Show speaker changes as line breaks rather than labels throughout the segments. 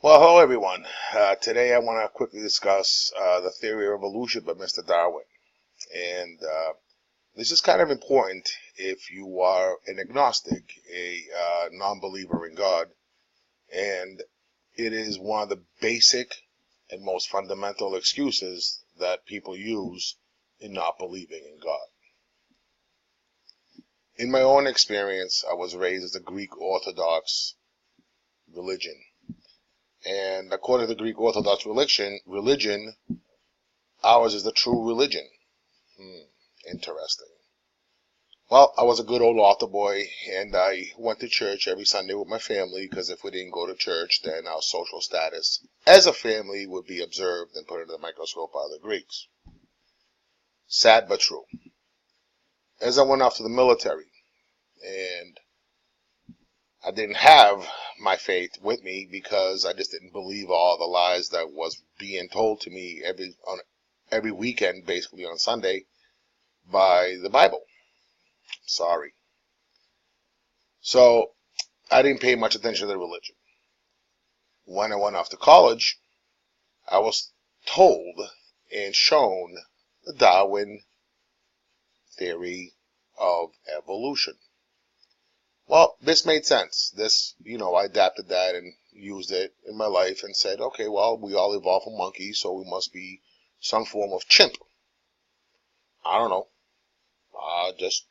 Well, hello everyone. Today I want to quickly discuss the theory of evolution by Mr. Darwin. And this is kind of important if you are an agnostic, a non-believer in God. And it is one of the basic and most fundamental excuses that people use in not believing in God. In my own experience, I was raised as a Greek Orthodox religion. And according to the Greek Orthodox religion, ours is the true religion. Interesting. Well, I was a good old altar boy, and I went to church every Sunday with my family, because if we didn't go to church, then our social status as a family would be observed and put under the microscope by the Greeks. Sad but true. As I went off to the military, and I didn't have my faith with me because I just didn't believe all the lies that was being told to me every weekend, basically on Sunday, by the Bible. Sorry. So I didn't pay much attention to the religion. When I went off to college, I was told and shown the Darwin theory of evolution. Well, this made sense. I adapted that and used it in my life and said, okay, well, we all evolved from monkeys, so we must be some form of chimp. I don't know. I just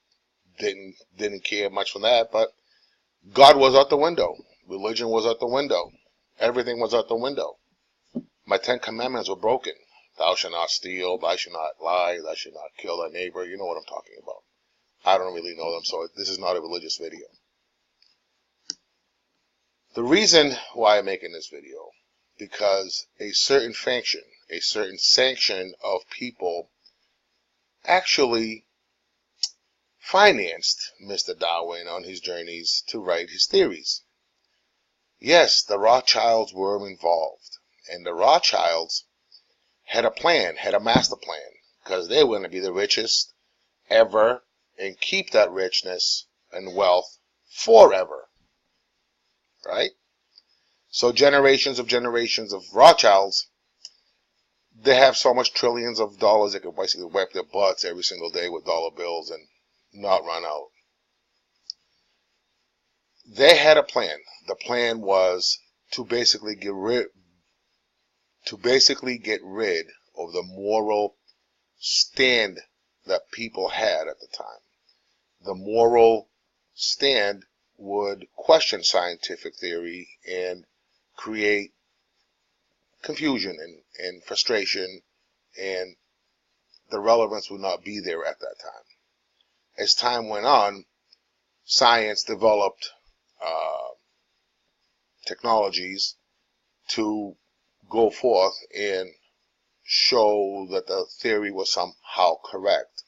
didn't care much for that, but God was out the window. Religion was out the window. Everything was out the window. My 10 commandments were broken. Thou shalt not steal, thou shalt not lie, thou shalt not kill thy neighbor. You know what I'm talking about. I don't really know them, so this is not a religious video. The reason why I'm making this video, because a certain faction, a certain sanction of people actually financed Mr. Darwin on his journeys to write his theories. Yes, the Rothschilds were involved, and the Rothschilds had a plan, had a master plan, because they were going to be the richest ever and keep that richness and wealth forever. Right? So generations of Rothschilds, they have so much trillions of dollars they could basically wipe their butts every single day with dollar bills and not run out. They had a plan. The plan was to basically get rid of the moral stand that people had at the time. The moral stand would question scientific theory and create confusion and frustration, and the relevance would not be there at that time. As time went on, science developed technologies to go forth and show that the theory was somehow correct.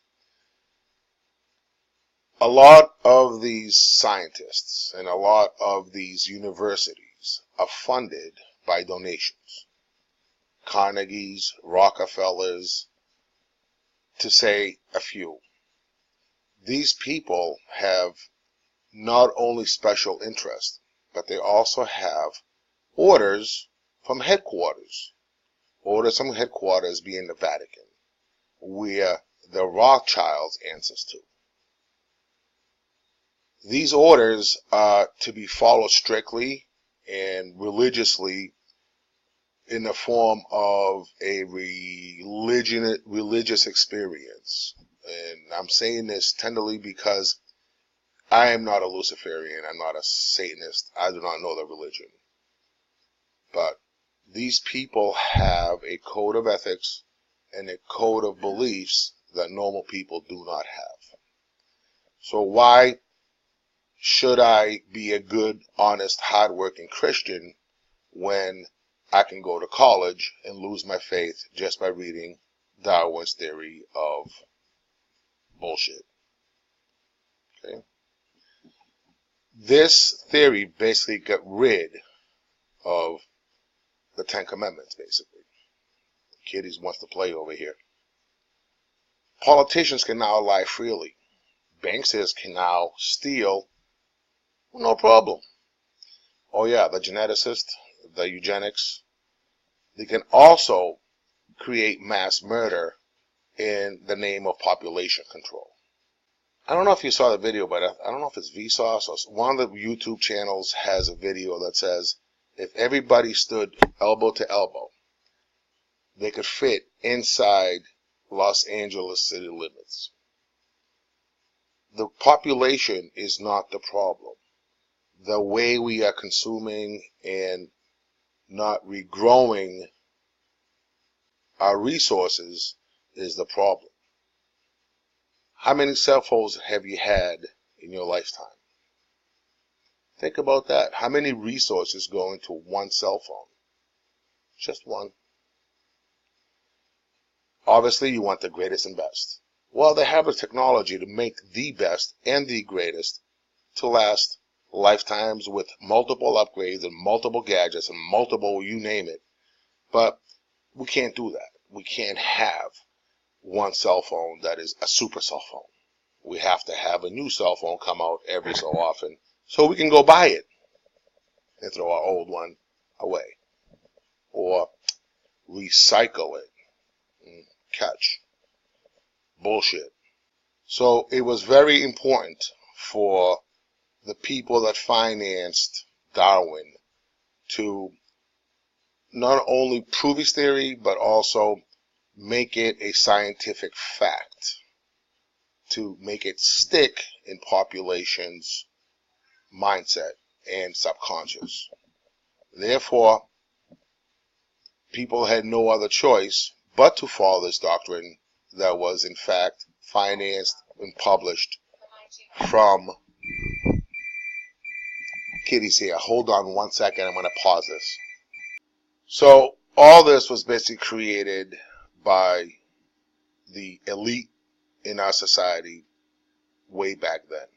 A lot of these scientists and a lot of these universities are funded by donations. Carnegie's, Rockefellers, to say a few. These people have not only special interest, but they also have orders from headquarters. Orders from headquarters being the Vatican, where the Rothschilds answers to. These orders are to be followed strictly and religiously in the form of a religious experience. And I'm saying this tenderly because I am not a Luciferian, I'm not a Satanist, I do not know the religion. But these people have a code of ethics and a code of beliefs that normal people do not have. So why should I be a good, honest, hardworking Christian when I can go to college and lose my faith just by reading Darwin's theory of bullshit? Okay. This theory basically got rid of the 10 Commandments, basically. Kiddies wants to play over here. Politicians can now lie freely. Banksters can now steal, no problem. Oh yeah, the geneticist, the eugenics. They can also create mass murder in the name of population control. I don't know if you saw the video, but I don't know if it's Vsauce or one of the YouTube channels has a video that says if everybody stood elbow to elbow, they could fit inside Los Angeles city limits. The population is not the problem. The way we are consuming and not regrowing our resources is the problem. How many cell phones have you had in your lifetime? Think about that. How many resources go into one cell phone? Just one. Obviously, you want the greatest and best. Well, they have the technology to make the best and the greatest to last lifetimes with multiple upgrades and multiple gadgets and multiple you name it. But we can't do that. We can't have one cell phone that is a super cell phone. We have to have a new cell phone come out every so often so we can go buy it and throw our old one away or recycle it. Catch. Bullshit. So it was very important for the people that financed Darwin to not only prove his theory, but also make it a scientific fact, to make it stick in populations' mindset and subconscious. Therefore, people had no other choice but to follow this doctrine that was in fact financed and published from Kitty's here. Hold on one second, I'm going to pause this. So all this was basically created by the elite in our society way back then.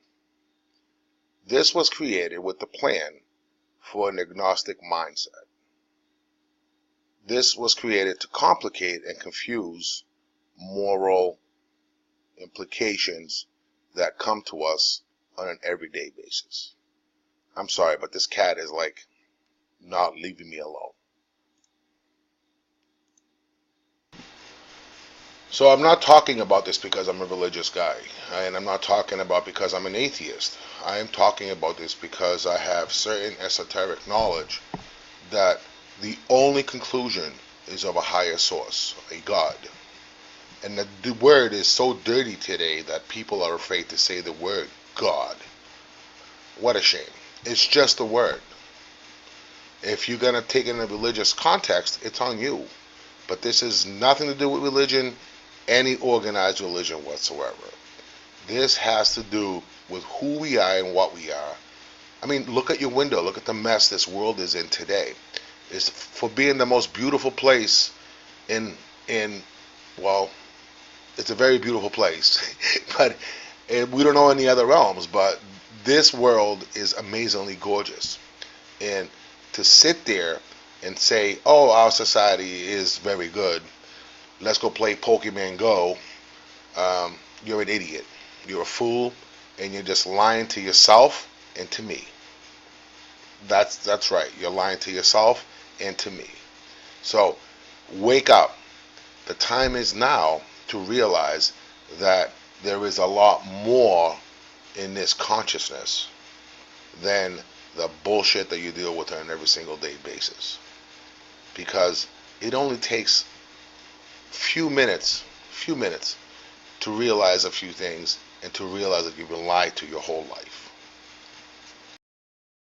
This was created with the plan for an agnostic mindset. This was created to complicate and confuse moral implications that come to us on an everyday basis. I'm sorry, but this cat is like not leaving me alone. So I'm not talking about this because I'm a religious guy, and I'm not talking about because I'm an atheist. I am talking about this because I have certain esoteric knowledge that the only conclusion is of a higher source, a God. And the word is so dirty today that people are afraid to say the word God. What a shame. It's just a word. If you're going to take it in a religious context, it's on you. But this has nothing to do with religion, any organized religion whatsoever. This has to do with who we are and what we are. I mean, look at your window. Look at the mess this world is in today. It's for being the most beautiful place well, it's a very beautiful place. But we don't know any other realms, but this world is amazingly gorgeous. And to sit there and say, oh, our society is very good, let's go play Pokemon Go, you're an idiot. You're a fool, and you're just lying to yourself and to me. That's right. You're lying to yourself and to me. So, wake up. The time is now to realize that there is a lot more in this consciousness than the bullshit that you deal with on an every single day basis. Because it only takes few minutes to realize a few things and to realize that you've been lied to your whole life.